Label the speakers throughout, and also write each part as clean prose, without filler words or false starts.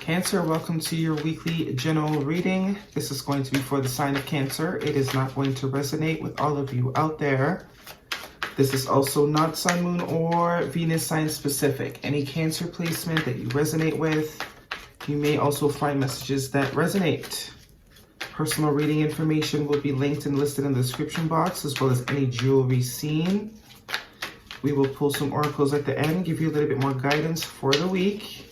Speaker 1: Cancer, welcome to your weekly general reading. This is going to be for the sign of Cancer. It is not going to resonate with all of you out there. This is also not Sun, Moon, or Venus sign specific. Any Cancer placement that you resonate with, you may also find messages that resonate. Personal reading information will be linked and listed in the description box, as well as any jewelry seen. We will pull some oracles at the end, give you a little bit more guidance for the week.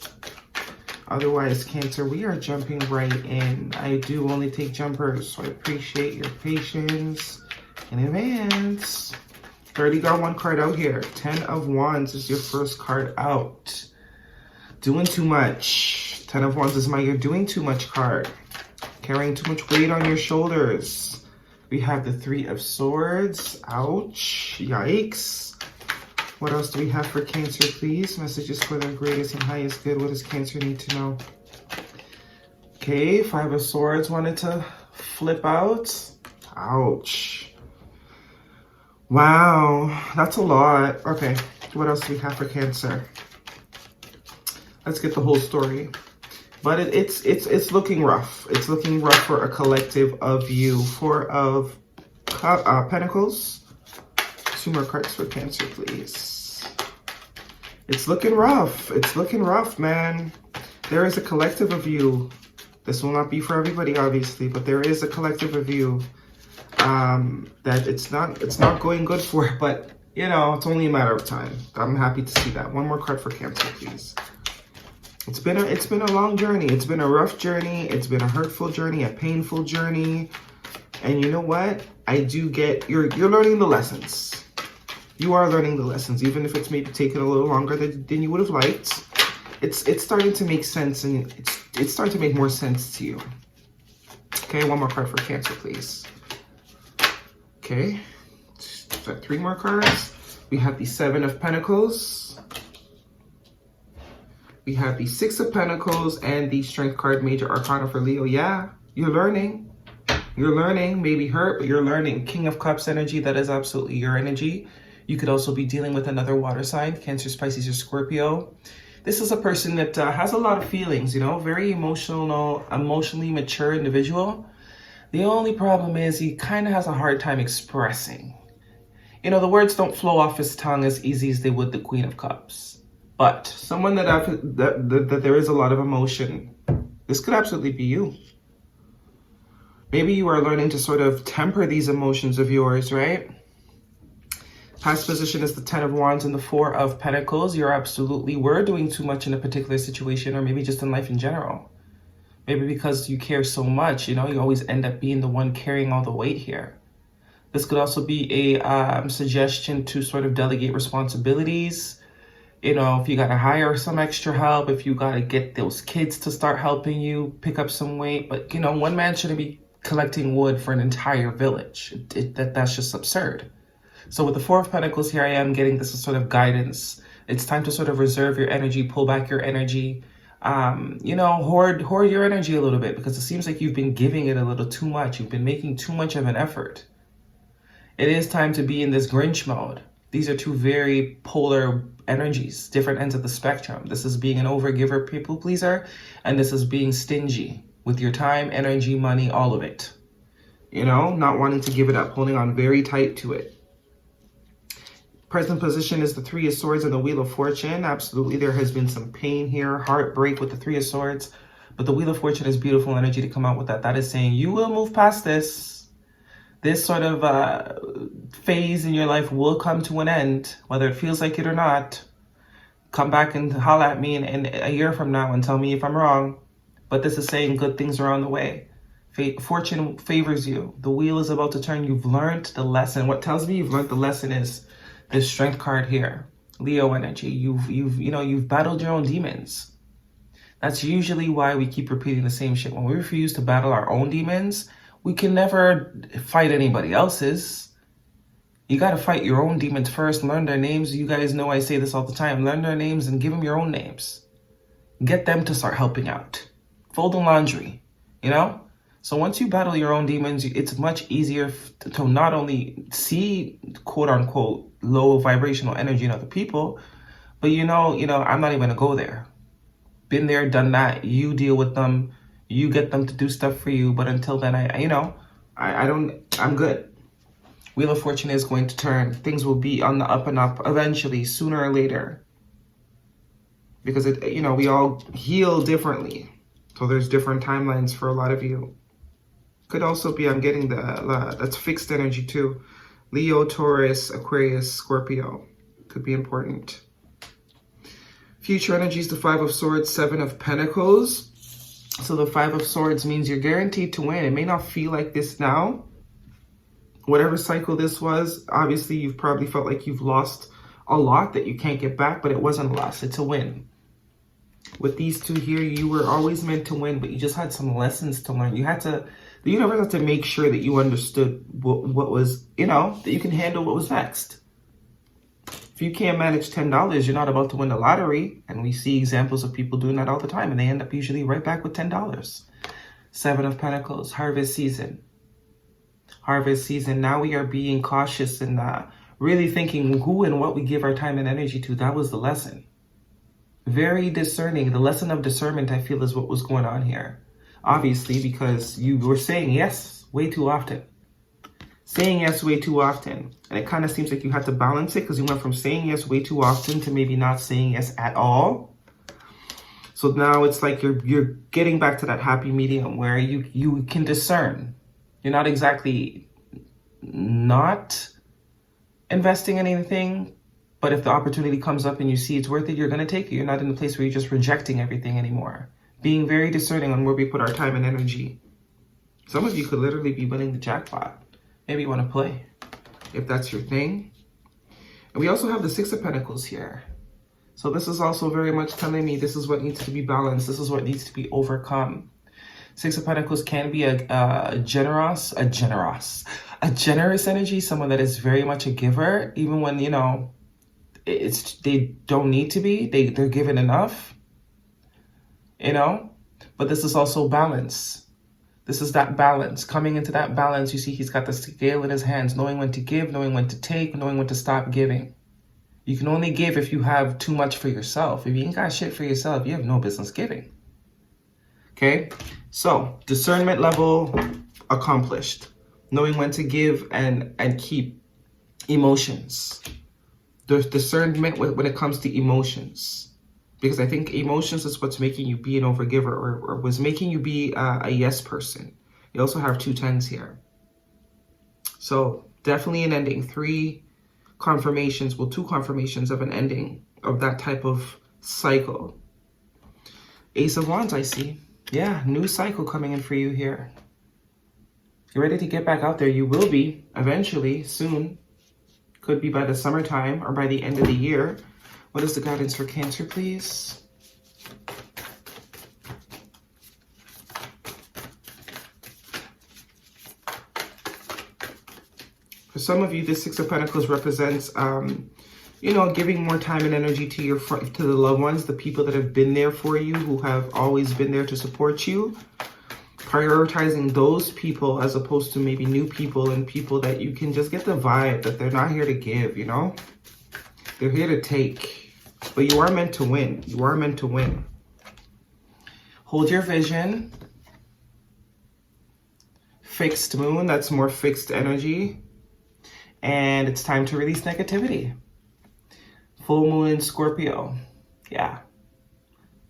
Speaker 1: Otherwise, Cancer, we are jumping right in. I do only take jumpers, so I appreciate your patience in advance. Already got one card out here. 10 of Wands is your first card out. Doing too much. 10 of Wands is my you're doing too much card. Carrying too much weight on your shoulders. We have the 3 of Swords. Ouch. Yikes. What else do we have for Cancer, please? Messages for their greatest and highest good. What does Cancer need to know? Okay, 5 of Swords wanted to flip out. Ouch. Wow, that's a lot. Okay, what else do we have for Cancer? Let's get the whole story. But it's looking rough. It's looking rough for a collective of you. 4 of Pentacles. 2 more cards for Cancer, please. It's looking rough. It's looking rough, man. There is a collective of you. This will not be for everybody, obviously, but there is a collective of you that it's not going good for. But you know, it's only a matter of time. I'm happy to see that. One more card for Cancer, please. It's been a long journey. It's been a rough journey. It's been a hurtful journey, a painful journey. And you know what? I do get you're learning the lessons. You are learning the lessons, even if it's maybe taking a little longer than you would have liked. It's starting to make sense, and it's starting to make more sense to you. Okay, one more card for Cancer, please. Okay, so 3 more cards. We have the 7 of Pentacles. We have the 6 of Pentacles and the Strength card, Major Arcana for Leo. Yeah, you're learning. You're learning, maybe hurt, but you're learning. King of Cups energy, that is absolutely your energy. You could also be dealing with another water sign, Cancer, Pisces, or Scorpio. This is a person that has a lot of feelings, you know, very emotionally mature individual. The only problem is he kind of has a hard time expressing. You know, the words don't flow off his tongue as easy as they would the Queen of Cups. But someone that there is a lot of emotion, this could absolutely be you. Maybe you are learning to sort of temper these emotions of yours, right? Past position is the 10 of Wands and the 4 of Pentacles. You absolutely were doing too much in a particular situation, or maybe just in life in general. Maybe because you care so much, you know, you always end up being the one carrying all the weight here. This could also be a suggestion to sort of delegate responsibilities. You know, if you got to hire some extra help, if you got to get those kids to start helping you pick up some weight. But, you know, one man shouldn't be collecting wood for an entire village. That's just absurd. So with the 4 of Pentacles here, I am getting this sort of guidance. It's time to sort of reserve your energy, pull back your energy, you know, hoard your energy a little bit, because it seems like you've been giving it a little too much. You've been making too much of an effort. It is time to be in this Grinch mode. These are 2 very polar energies, different ends of the spectrum. This is being an overgiver, people pleaser, and this is being stingy with your time, energy, money, all of it. You know, not wanting to give it up, holding on very tight to it. Present position is the 3 of Swords and the Wheel of Fortune. Absolutely, there has been some pain here, heartbreak with the 3 of Swords. But the Wheel of Fortune is beautiful energy to come out with that. That is saying you will move past this. This sort of phase in your life will come to an end, whether it feels like it or not. Come back and holler at me in a year from now and tell me if I'm wrong. But this is saying good things are on the way. Fortune favors you. The wheel is about to turn. You've learned the lesson. What tells me you've learned the lesson is this Strength card here, Leo energy. You've battled your own demons. That's usually why we keep repeating the same shit. When we refuse to battle our own demons, we can never fight anybody else's. You got to fight your own demons first. Learn their names. You guys know I say this all the time. Learn their names and give them your own names. Get them to start helping out. Fold the laundry, you know? So once you battle your own demons, it's much easier to not only see quote unquote low vibrational energy in other people, but you know, I'm not even gonna go there. been there, done that. You deal with them. You get them to do stuff for you. But until then, I'm good. Wheel of Fortune is going to turn. Things will be on the up and up eventually, sooner or later. Because, we all heal differently. So there's different timelines for a lot of you. Could also be, I'm getting that's fixed energy too. Leo, Taurus, Aquarius, Scorpio. Could be important. Future energies, the Five of Swords, Seven of Pentacles. So the Five of Swords means you're guaranteed to win. It may not feel like this now. Whatever cycle this was, obviously you've probably felt like you've lost a lot that you can't get back, but it wasn't a loss, it's a win. With these two here, you were always meant to win, but you just had some lessons to learn. The universe had to make sure that you understood what was, that you can handle what was next. If you can't manage $10, you're not about to win the lottery. And we see examples of people doing that all the time, and they end up usually right back with $10. Seven of Pentacles, harvest season. Harvest season. Now we are being cautious and really thinking who and what we give our time and energy to. That was the lesson. Very discerning. The lesson of discernment, I feel, is what was going on here. Obviously, because you were saying yes way too often. Saying yes way too often. And it kind of seems like you had to balance it because you went from saying yes way too often to maybe not saying yes at all. So now it's like you're getting back to that happy medium where you can discern. You're not exactly not investing in anything, but if the opportunity comes up and you see it's worth it, you're going to take it. You're not in a place where you're just rejecting everything anymore. Being very discerning on where we put our time and energy. Some of you could literally be winning the jackpot. Maybe you want to play, if that's your thing. And we also have the Six of Pentacles here. So this is also very much telling me this is what needs to be balanced. This is what needs to be overcome. Six of Pentacles can be a generous energy, someone that is very much a giver, even when, they don't need to be, they're given enough, but this is also balance. This is that balance. Coming into that balance, you see he's got the scale in his hands, knowing when to give, knowing when to take, knowing when to stop giving. You can only give if you have too much for yourself. If you ain't got shit for yourself, you have no business giving. Okay, so discernment level accomplished. Knowing when to give and keep. Emotions. There's discernment when it comes to emotions. Because I think emotions is what's making you be an overgiver or was making you be a yes person. You also have 2 10s here. So definitely an ending. 2 confirmations of an ending of that type of cycle. Ace of Wands, I see. Yeah, new cycle coming in for you here. You're ready to get back out there. You will be eventually, soon. Could be by the summertime or by the end of the year. What is the guidance for Cancer, please? For some of you, this Six of Pentacles represents, giving more time and energy to the loved ones, the people that have been there for you, who have always been there to support you. Prioritizing those people as opposed to maybe new people and people that you can just get the vibe that they're not here to give, They're here to take. But you are meant to win. You are meant to win. Hold your vision. Fixed moon, that's more fixed energy. And it's time to release negativity. Full moon in Scorpio. Yeah.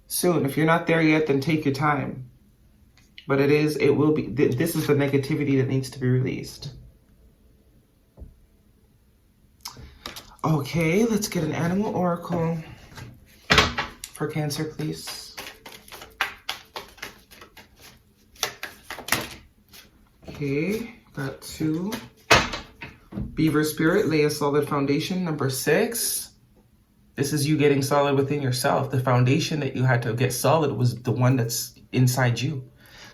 Speaker 1: Soon. If you're not there yet, then take your time. But it will be, this is the negativity that needs to be released. Okay, let's get an animal oracle for Cancer, please. Okay, got 2. Beaver Spirit, lay a solid foundation. Number 6. This is you getting solid within yourself. The foundation that you had to get solid was the one that's inside you.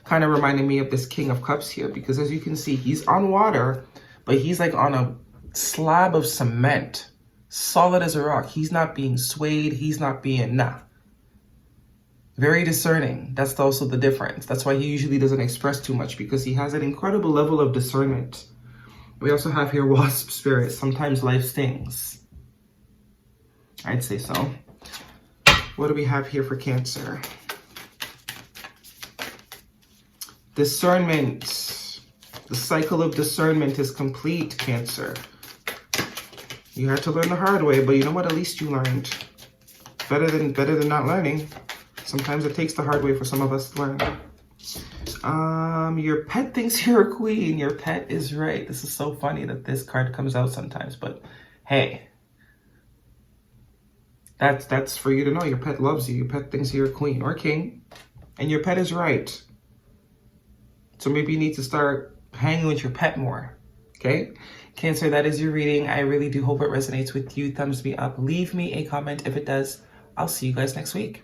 Speaker 1: Kind of reminding me of this King of Cups here, because as you can see, he's on water, but he's like on a slab of cement, solid as a rock. He's not being swayed. He's not being, Very discerning. That's also the difference. That's why he usually doesn't express too much, because he has an incredible level of discernment. We also have here Wasp Spirit. Sometimes life stings. I'd say so. What do we have here for Cancer? Discernment. The cycle of discernment is complete, Cancer. You had to learn the hard way, but you know what? At least you learned. Better than not learning. Sometimes it takes the hard way for some of us to learn. Your pet thinks you're a queen. Your pet is right. This is so funny that this card comes out sometimes, but hey, that's for you to know. Your pet loves you. Your pet thinks you're a queen or king, and your pet is right. So maybe you need to start hanging with your pet more. Okay, Cancer, that is your reading. I really do hope it resonates with you. Thumbs me up. Leave me a comment if it does. I'll see you guys next week.